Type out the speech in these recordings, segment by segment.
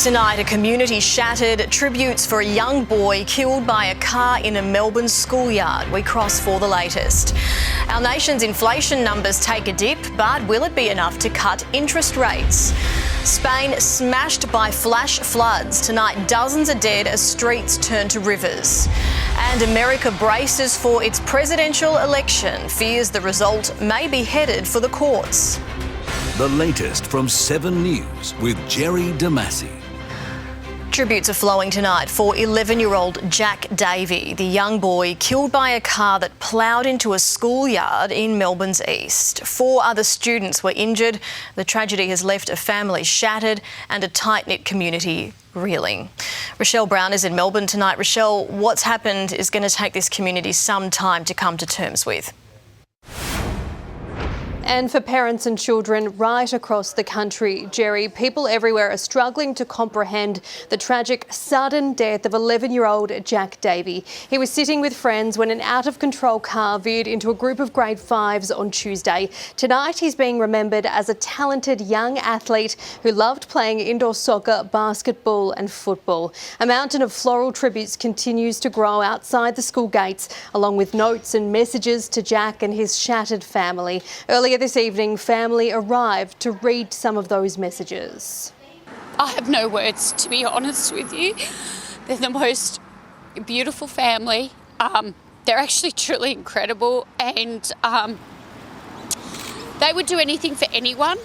Tonight, a community shattered, tributes for a young boy killed by a car in a Melbourne schoolyard. We cross for the latest. Our nation's inflation numbers take a dip, but will it be enough to cut interest rates? Spain smashed by flash floods. Tonight, dozens are dead as streets turn to rivers. And America braces for its presidential election, fears the result may be headed for the courts. The latest from 7 News with Jerrie Demasi. Tributes are flowing tonight for 11-year-old Jack Davey, the young boy killed by a car that ploughed into a schoolyard in Melbourne's east. 4 other students were injured. The tragedy has left a family shattered and a tight-knit community reeling. Rochelle Brown is in Melbourne tonight. Rochelle, what's happened is going to take this community some time to come to terms with. And for parents and children right across the country, Jerry, people everywhere are struggling to comprehend the tragic, sudden death of 11-year-old Jack Davey. He was sitting with friends when an out-of-control car veered into a group of grade 5s on Tuesday. Tonight, he's being remembered as a talented young athlete who loved playing indoor soccer, basketball and football. A mountain of floral tributes continues to grow outside the school gates, along with notes and messages to Jack and his shattered family. Earlier this evening, family arrived to read some of those messages. I have no words, to be honest with you. They're the most beautiful family. They're actually truly incredible, and they would do anything for anyone.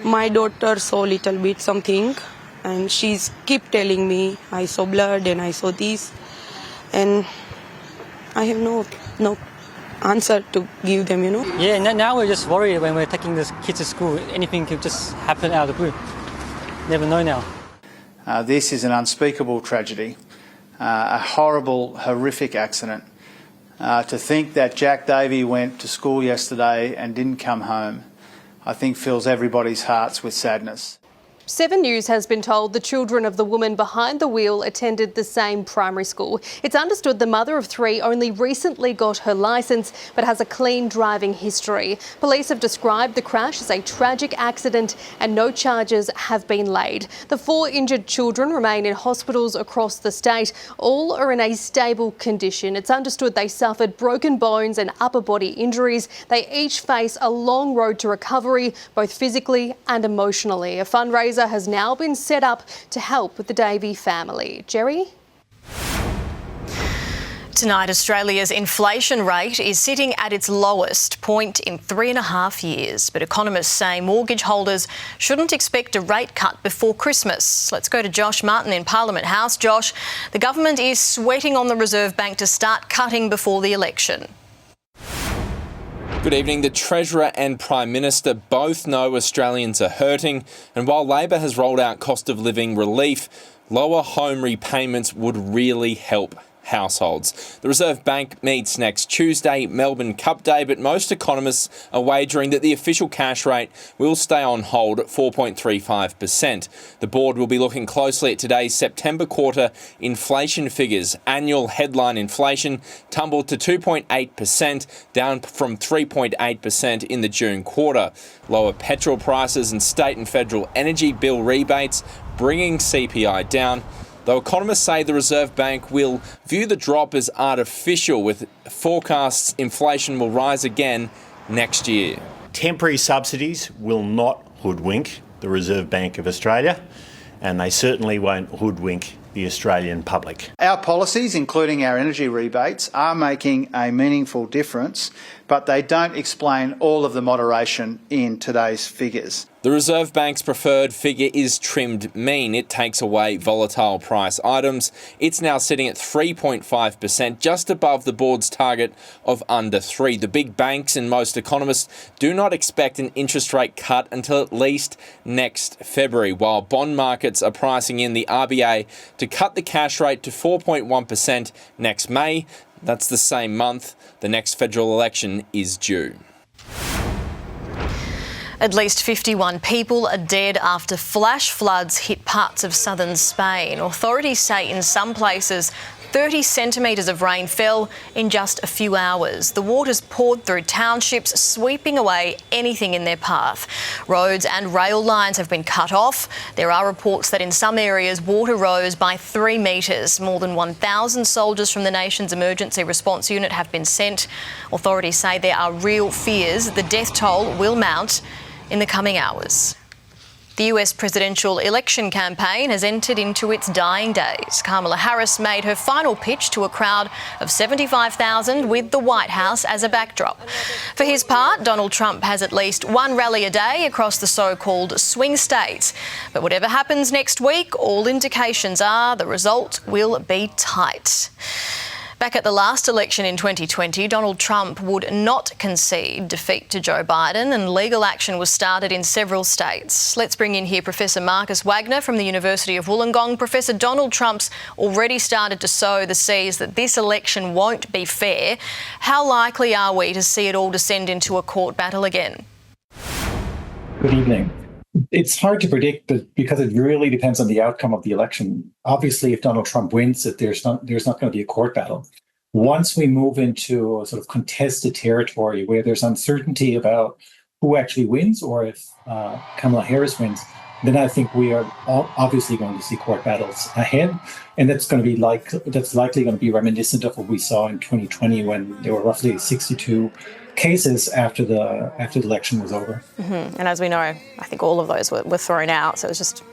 My daughter saw little bit something, and she's keep telling me, I saw blood and I saw this, and I have no answer to give them, Yeah, now we're just worried when we're taking the kids to school. Anything could just happen out of the blue. Never know now. This is an unspeakable tragedy, a horrible, horrific accident. To think that Jack Davey went to school yesterday and didn't come home, I think fills everybody's hearts with sadness. 7 News has been told the children of the woman behind the wheel attended the same primary school. It's understood the mother of 3 only recently got her licence but has a clean driving history. Police have described the crash as a tragic accident and no charges have been laid. The 4 injured children remain in hospitals across the state. All are in a stable condition. It's understood they suffered broken bones and upper body injuries. They each face a long road to recovery, both physically and emotionally. A fundraiser has now been set up to help with the Davey family. Jerrie? Tonight, Australia's inflation rate is sitting at its lowest point in 3.5 years. But economists say mortgage holders shouldn't expect a rate cut before Christmas. Let's go to Josh Martin in Parliament House. Josh, the government is sweating on the Reserve Bank to start cutting before the election. Good evening. The Treasurer and Prime Minister both know Australians are hurting, and while Labor has rolled out cost of living relief, lower home repayments would really help households. The Reserve Bank meets next Tuesday, Melbourne Cup Day, but most economists are wagering that the official cash rate will stay on hold at 4.35%. The board will be looking closely at today's September quarter inflation figures. Annual headline inflation tumbled to 2.8%, down from 3.8% in the June quarter. Lower petrol prices and state and federal energy bill rebates bringing CPI down, though economists say the Reserve Bank will view the drop as artificial, with forecasts inflation will rise again next year. Temporary subsidies will not hoodwink the Reserve Bank of Australia, and they certainly won't hoodwink the Australian public. Our policies, including our energy rebates, are making a meaningful difference, but they don't explain all of the moderation in today's figures. The Reserve Bank's preferred figure is trimmed mean. It takes away volatile price items. It's now sitting at 3.5%, just above the board's target of under 3%. The big banks and most economists do not expect an interest rate cut until at least next February, while bond markets are pricing in the RBA to cut the cash rate to 4.1% next May. That's the same month the next federal election is due. At least 51 people are dead after flash floods hit parts of southern Spain. Authorities say in some places 30 centimetres of rain fell in just a few hours. The waters poured through townships, sweeping away anything in their path. Roads and rail lines have been cut off. There are reports that in some areas water rose by 3 metres. More than 1,000 soldiers from the nation's emergency response unit have been sent. Authorities say there are real fears the death toll will mount in the coming hours. The US presidential election campaign has entered into its dying days. Kamala Harris made her final pitch to a crowd of 75,000 with the White House as a backdrop. For his part, Donald Trump has at least one rally a day across the so-called swing states. But whatever happens next week, all indications are the result will be tight. Back at the last election in 2020, Donald Trump would not concede defeat to Joe Biden, and legal action was started in several states. Let's bring in here Professor Marcus Wagner from the University of Wollongong. Professor, Donald Trump's already started to sow the seeds that this election won't be fair. How likely are we to see it all descend into a court battle again? Good evening. It's hard to predict because it really depends on the outcome of the election. Obviously, if Donald Trump wins it, there's not going to be a court battle. Once we move into a sort of contested territory where there's uncertainty about who actually wins or if Kamala Harris wins, then I think we are obviously going to see court battles ahead. And that's likely going to be reminiscent of what we saw in 2020 when there were roughly 62 cases after the election was over. Mm-hmm. And as we know, I think all of those were thrown out. So it was just,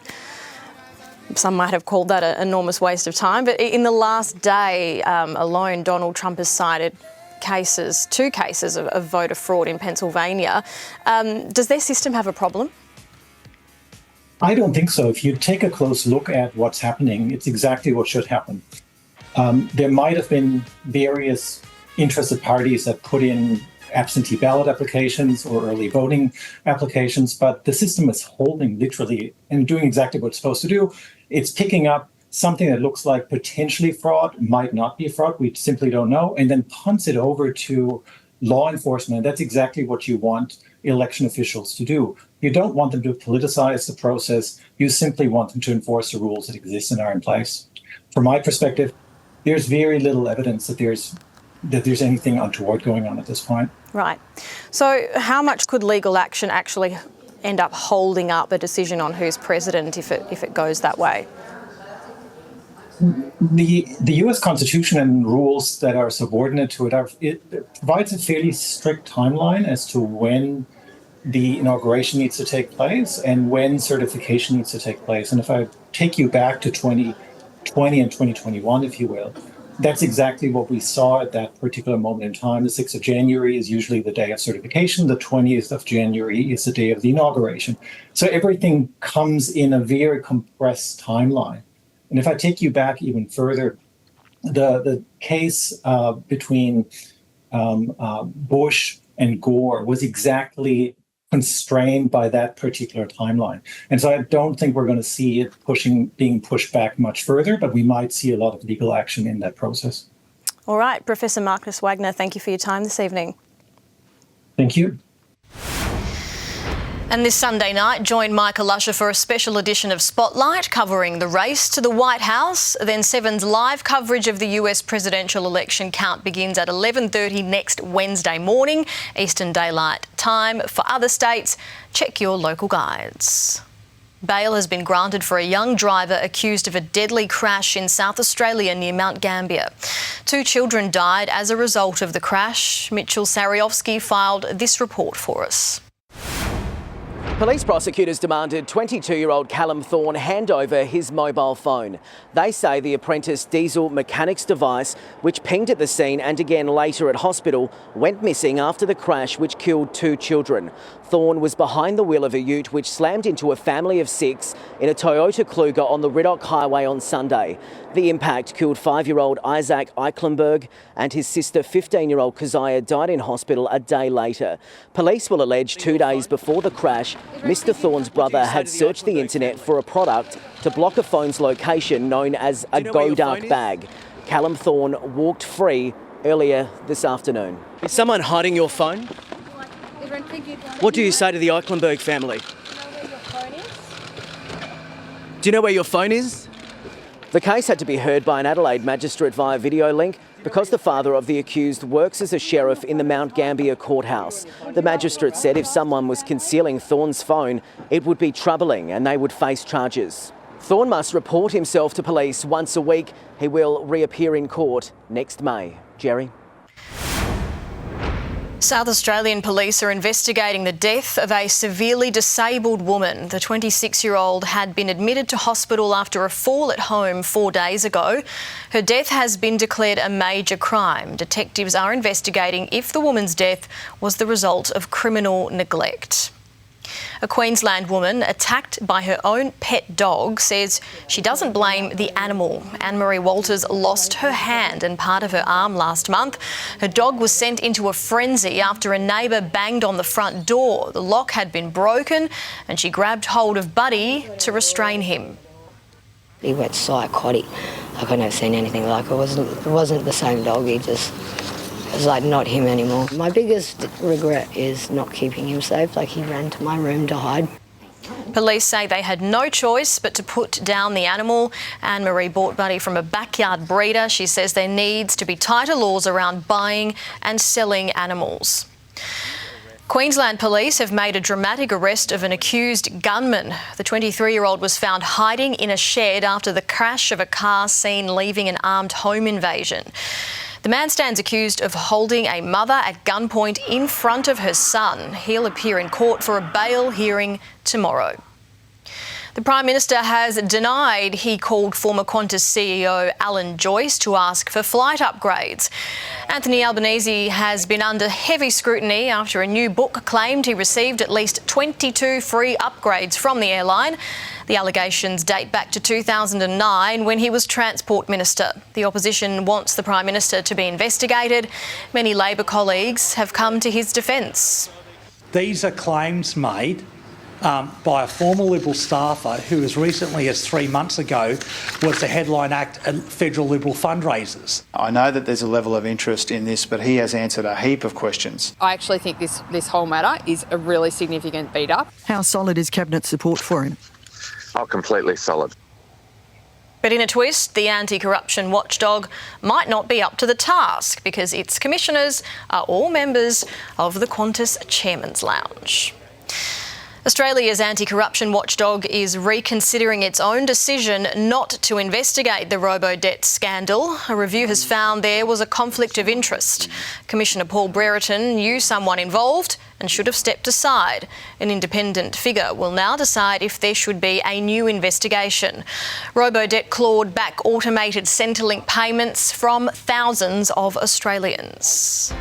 some might have called that an enormous waste of time. But in the last day alone, Donald Trump has cited two cases of voter fraud in Pennsylvania. Does their system have a problem? I don't think so. If you take a close look at what's happening, it's exactly what should happen. There might have been various interested parties that put in absentee ballot applications or early voting applications, but the system is holding literally and doing exactly what it's supposed to do. It's picking up something that looks like potentially fraud, might not be fraud, we simply don't know, and then punts it over to law enforcement. That's exactly what you want election officials to do. You don't want them to politicize the process. You simply want them to enforce the rules that exist and are in place. From my perspective, there's very little evidence that there's anything untoward going on at this point. Right. So how much could legal action actually end up holding up a decision on who's president if it goes that way? The US Constitution and rules that are subordinate to it provides a fairly strict timeline as to when the inauguration needs to take place and when certification needs to take place. And if I take you back to 2020 and 2021, if you will, that's exactly what we saw at that particular moment in time. The 6th of January is usually the day of certification. The 20th of January is the day of the inauguration. So everything comes in a very compressed timeline. And if I take you back even further, the case between Bush and Gore was exactly constrained by that particular timeline. And so I don't think we're going to see it being pushed back much further, but we might see a lot of legal action in that process. All right, Professor Marcus Wagner, thank you for your time this evening. Thank you. And this Sunday night, join Michael Lusher for a special edition of Spotlight covering the race to the White House. Then 7's live coverage of the US presidential election count begins at 11:30 next Wednesday morning, Eastern Daylight Time. For other states, check your local guides. Bail has been granted for a young driver accused of a deadly crash in South Australia near Mount Gambier. 2 children died as a result of the crash. Mitchell Sariovsky filed this report for us. Police prosecutors demanded 22-year-old Callum Thorne hand over his mobile phone. They say the apprentice diesel mechanics device, which pinged at the scene and again later at hospital, went missing after the crash which killed 2 children. Thorne was behind the wheel of a ute which slammed into a family of 6 in a Toyota Kluger on the Riddock Highway on Sunday. The impact killed 5-year-old Isaac Eichenberg and his sister 15-year-old Keziah died in hospital a day later. Police will allege 2 days before the crash, Mr Thorne's brother had searched the internet for a product to block a phone's location known as a Go Dark bag. Callum Thorne walked free earlier this afternoon. Is someone hiding your phone? What do you say to the Eichenberg family? Do you know where your phone is? The case had to be heard by an Adelaide magistrate via video link because the father of the accused works as a sheriff in the Mount Gambier courthouse. The magistrate said if someone was concealing Thorne's phone, it would be troubling and they would face charges. Thorne must report himself to police once a week. He will reappear in court next May. Jerry? South Australian police are investigating the death of a severely disabled woman. The 26-year-old had been admitted to hospital after a fall at home 4 days ago. Her death has been declared a major crime. Detectives are investigating if the woman's death was the result of criminal neglect. A Queensland woman attacked by her own pet dog says she doesn't blame the animal. Anne-Marie Walters lost her hand and part of her arm last month. Her dog was sent into a frenzy after a neighbour banged on the front door. The lock had been broken and she grabbed hold of Buddy to restrain him. He went psychotic. Like, I've never seen anything like it. It wasn't the same dog. It's like not him anymore. My biggest regret is not keeping him safe. Like, he ran to my room to hide. Police say they had no choice but to put down the animal. Anne-Marie bought Buddy from a backyard breeder. She says there needs to be tighter laws around buying and selling animals. Queensland police have made a dramatic arrest of an accused gunman. The 23-year-old was found hiding in a shed after the crash of a car seen leaving an armed home invasion. The man stands accused of holding a mother at gunpoint in front of her son. He'll appear in court for a bail hearing tomorrow. The Prime Minister has denied he called former Qantas CEO Alan Joyce to ask for flight upgrades. Anthony Albanese has been under heavy scrutiny after a new book claimed he received at least 22 free upgrades from the airline. The allegations date back to 2009 when he was Transport Minister. The opposition wants the Prime Minister to be investigated. Many Labor colleagues have come to his defence. These are claims made by a former Liberal staffer who, as recently as 3 months ago, was the headline act at federal Liberal fundraisers. I know that there's a level of interest in this, but he has answered a heap of questions. I actually think this whole matter is a really significant beat up. How solid is Cabinet support for him? Oh, completely solid. But in a twist, the anti-corruption watchdog might not be up to the task because its commissioners are all members of the Qantas Chairman's Lounge. Australia's anti-corruption watchdog is reconsidering its own decision not to investigate the robo-debt scandal. A review has found there was a conflict of interest. Commissioner Paul Brereton knew someone involved and should have stepped aside. An independent figure will now decide if there should be a new investigation. Robo-debt clawed back automated Centrelink payments from thousands of Australians.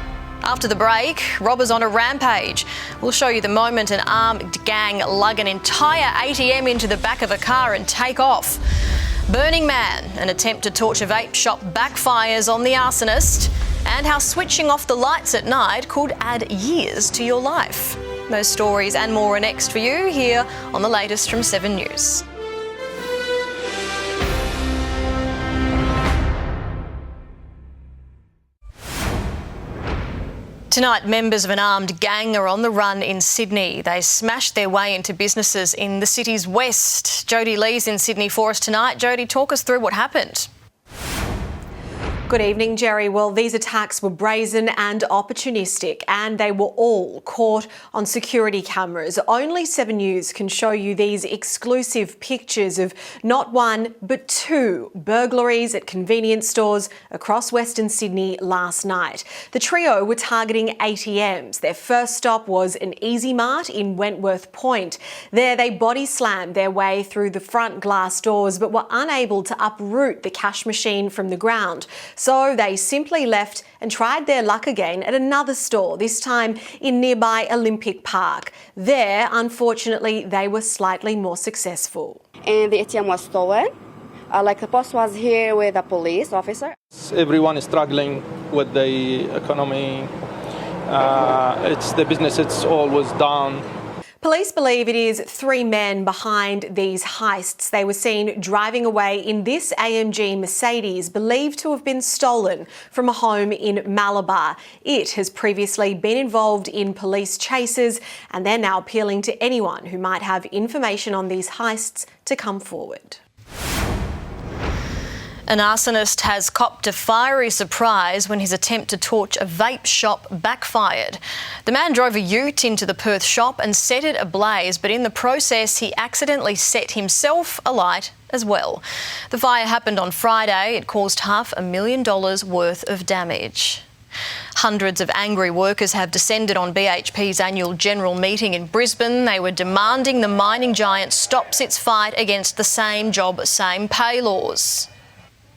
After the break, robbers on a rampage. We'll show you the moment an armed gang lug an entire ATM into the back of a car and take off. Burning Man, an attempt to torch a vape shop backfires on the arsonist, and how switching off the lights at night could add years to your life. Those stories and more are next for you here on the latest from 7 News. Tonight, members of an armed gang are on the run in Sydney. They smashed their way into businesses in the city's west. Jodie Lee's in Sydney for us tonight. Jodie, talk us through what happened. Good evening, Jerry. Well, these attacks were brazen and opportunistic, and they were all caught on security cameras. Only 7 News can show you these exclusive pictures of not one, but 2 burglaries at convenience stores across Western Sydney last night. The trio were targeting ATMs. Their first stop was an Easy Mart in Wentworth Point. There, they body slammed their way through the front glass doors, but were unable to uproot the cash machine from the ground. So they simply left and tried their luck again at another store, this time in nearby Olympic Park. There, unfortunately, they were slightly more successful. And the ATM was stolen. The boss was here with a police officer. Everyone is struggling with the economy. It's the business, it's always down. Police believe it is 3 men behind these heists. They were seen driving away in this AMG Mercedes, believed to have been stolen from a home in Malabar. It has previously been involved in police chases, and they're now appealing to anyone who might have information on these heists to come forward. An arsonist has copped a fiery surprise when his attempt to torch a vape shop backfired. The man drove a ute into the Perth shop and set it ablaze, but in the process he accidentally set himself alight as well. The fire happened on Friday. It caused $500,000 worth of damage. Hundreds of angry workers have descended on BHP's annual general meeting in Brisbane. They were demanding the mining giant stops its fight against the same job, same pay laws.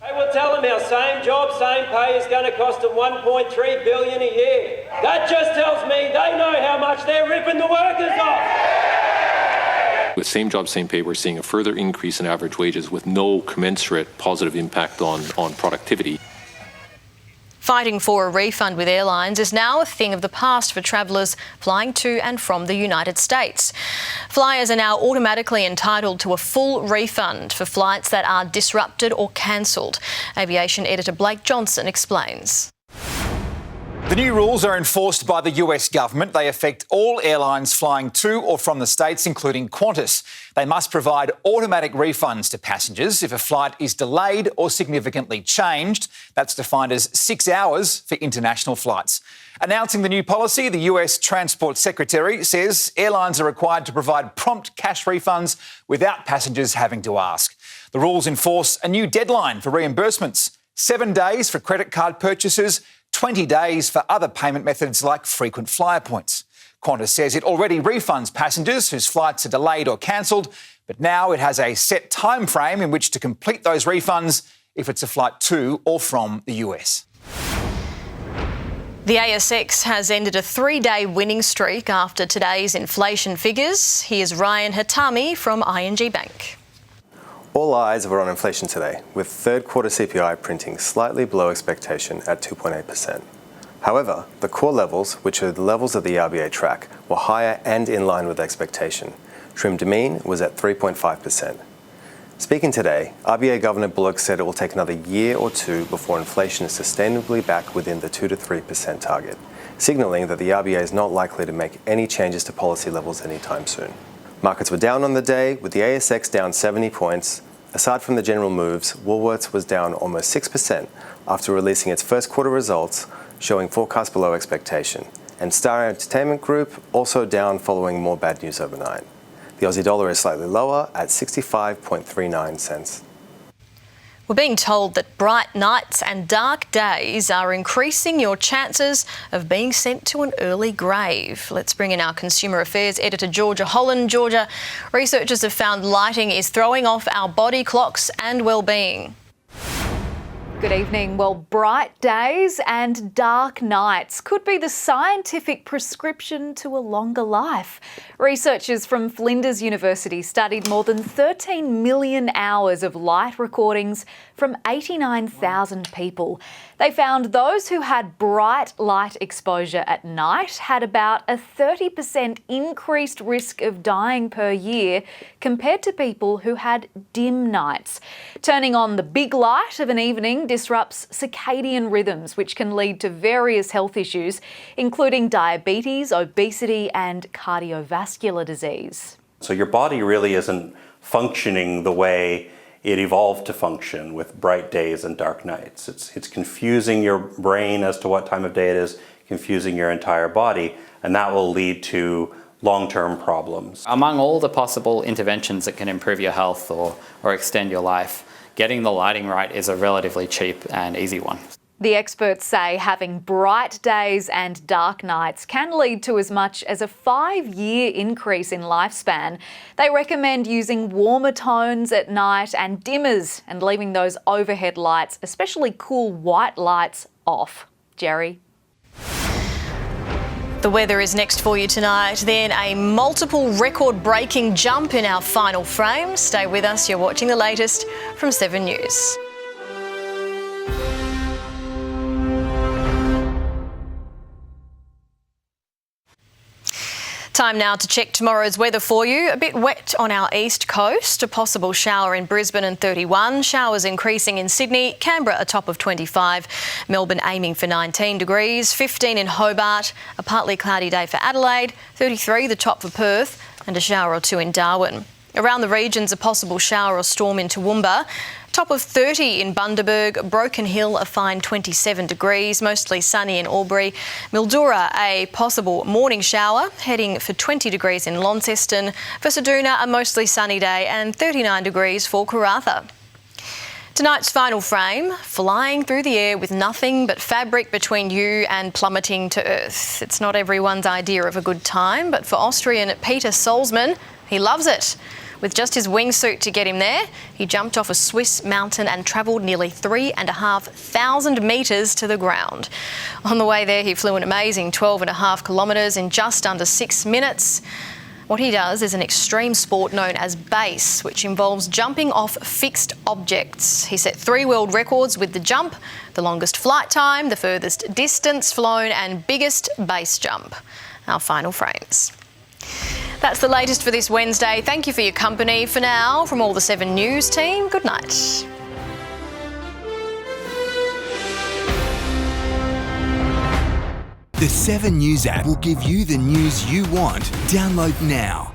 They will tell them our same job, same pay is going to cost them $1.3 billion a year. That just tells me they know how much they're ripping the workers off. With same job, same pay, we're seeing a further increase in average wages with no commensurate positive impact on productivity. Fighting for a refund with airlines is now a thing of the past for travellers flying to and from the United States. Flyers are now automatically entitled to a full refund for flights that are disrupted or cancelled. Aviation editor Blake Johnson explains. The new rules are enforced by the US government. They affect all airlines flying to or from the States, including Qantas. They must provide automatic refunds to passengers if a flight is delayed or significantly changed. That's defined as 6 hours for international flights. Announcing the new policy, the US Transport Secretary says airlines are required to provide prompt cash refunds without passengers having to ask. The rules enforce a new deadline for reimbursements: 7 days for credit card purchases, 20 days for other payment methods like frequent flyer points. Qantas says it already refunds passengers whose flights are delayed or cancelled, but now it has a set time frame in which to complete those refunds if it's a flight to or from the US. The ASX has ended a 3-day winning streak after today's inflation figures. Here's Ryan Hatami from ING Bank. All eyes were on inflation today, with third quarter CPI printing slightly below expectation at 2.8%. However, the core levels, which are the levels of the RBA track, were higher and in line with expectation. Trimmed mean was at 3.5%. Speaking today, RBA Governor Bullock said it will take another year or two before inflation is sustainably back within the 2 to 3% target, signalling that the RBA is not likely to make any changes to policy levels anytime soon. Markets were down on the day, with the ASX down 70 points. Aside from the general moves, Woolworths was down almost 6% after releasing its first quarter results, showing forecasts below expectation. And Star Entertainment Group also down following more bad news overnight. The Aussie dollar is slightly lower at 65.39 cents. We're being told that bright nights and dark days are increasing your chances of being sent to an early grave. Let's bring in our Consumer Affairs editor, Georgia Holland. Georgia, researchers have found lighting is throwing off our body clocks and well-being. Good evening. Well, bright days and dark nights could be the scientific prescription to a longer life. Researchers from Flinders University studied more than 13 million hours of light recordings from 89,000 people. They found those who had bright light exposure at night had about a 30% increased risk of dying per year compared to people who had dim nights. Turning on the big light of an evening disrupts circadian rhythms, which can lead to various health issues, including diabetes, obesity, and cardiovascular disease. So your body really isn't functioning the way it evolved to function with bright days and dark nights. It's confusing your brain as to what time of day it is, confusing your entire body, and that will lead to long-term problems. Among all the possible interventions that can improve your health or extend your life, getting the lighting right is a relatively cheap and easy one. The experts say having bright days and dark nights can lead to as much as a 5-year increase in lifespan. They recommend using warmer tones at night and dimmers and leaving those overhead lights, especially cool white lights, off. Jerrie? The weather is next for you tonight, then a multiple record-breaking jump in our final frame. Stay with us, you're watching the latest from 7 News. Time now to check tomorrow's weather for you. A bit wet on our east coast, a possible shower in Brisbane and 31, showers increasing in Sydney, Canberra a top of 25, Melbourne aiming for 19 degrees, 15 in Hobart, a partly cloudy day for Adelaide, 33 the top for Perth and a shower or two in Darwin. Around the regions, a possible shower or storm in Toowoomba. Top of 30 in Bundaberg, Broken Hill a fine 27 degrees, mostly sunny in Albury. Mildura a possible morning shower, heading for 20 degrees in Launceston. For Ceduna a mostly sunny day and 39 degrees for Karratha. Tonight's final frame, flying through the air with nothing but fabric between you and plummeting to earth. It's not everyone's idea of a good time, but for Austrian Peter Solzmann, he loves it. With just his wingsuit to get him there, he jumped off a Swiss mountain and travelled nearly 3,500 metres to the ground. On the way there, he flew an amazing 12.5 kilometres in just under 6 minutes. What he does is an extreme sport known as base, which involves jumping off fixed objects. He set 3 world records with the jump, the longest flight time, the furthest distance flown and biggest base jump. Our final frames. That's the latest for this Wednesday. Thank you for your company. For now, from all the 7 News team, good night. The 7 News app will give you the news you want. Download now.